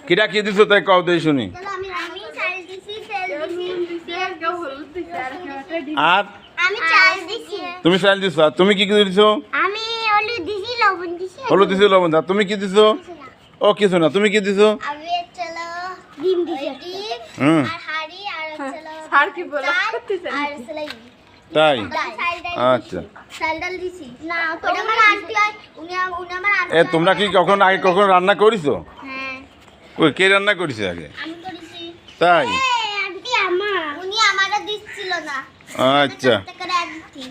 কিটা কি দিছো তাই কও দেই শুনি। আমি চাল দিছি, তেল দিছি, হলুদ দিছি আর আর আমি চাল দিছি। তুমি চাল দিছো আর তুমি কি কি দিছো? আমি হলুদ দিছি, লবণ দিছি। হলুদ দিছো লবণ দাও। তুমি কি দিছো? ও কিছু না, তুমি কি দিছো? আমি চলো ডিম দিছি, ডিম হুম আর হাড়ি আর চলো স্যার কি বলে আর চলো তাই ডাল আচ্ছা। চাল ডাল দিছি না, ওটা আমার আন্টি হয়, উনি আমার আন্টি। তোমরা কি কখন আগে কখন রান্না করেছো? হ্যাঁ ওই কে রান্না করেছে আগে? আমি করেছি। তাই আন্টি আমার, উনি আমারে দিছিল না। আচ্ছা। টাকা দিছি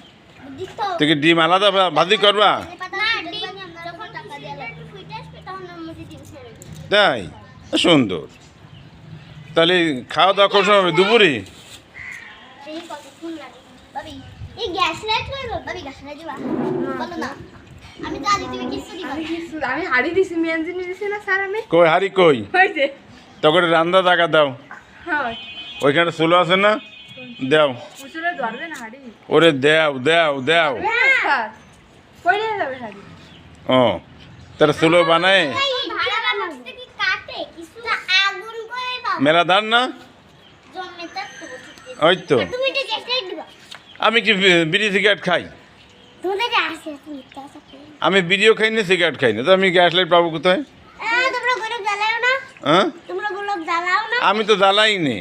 দিছো তুই কি ডিম আলাদা ভাজি করবা? না, ডিম যখন টাকা দিয়ে লাগবে ফুইটা আসবে তখন আমি ডিম ছেড়ে দিই। তাই সুন্দর। তাহলে খাওয়া দাওয়া করছো দুপুরে? এই কতক্ষণ লাগে ভাবি? এই গ্যাস লাইট করব ভাবি, গ্যাস লাইট দিবা বলো না, আমি যা দিতে কিছু দিবা। আমি হাড়ি দিছি, মেন জিনিস দিছি না স্যার আমি। কই হারি কই? ওই যে তখন রান্না জায়গা দাও, হ্যাঁ ওইখানে চুলো আছে না, দাও। উচুরে ধরবে না হাড়ি। ওরে দাও দাও দাও। স্যার কই নিয়ে যাবে হাড়ি? ও তার চুলো বানায় এই ভাড়া বানাতে কি কাটে কিছু না, আগুন করে দাও মেলা ধান না। জমে তার তো ওই তো তুমি এটা গ্যাস লাইট দিবা। আমি কি বিড়ি সিগারেট খাই? তোমাদের যে আছে তুমি তো আছে। আমি বিড়িও খাই না সিগারেট খাই না, তো আমি গ্যাস লাইট পাবো কোথায়? তোমরা গোলাপ জ্বালাও না, হ্যাঁ তোমরা গোলাপ জ্বালাও না। আমি তো জ্বালাই নি।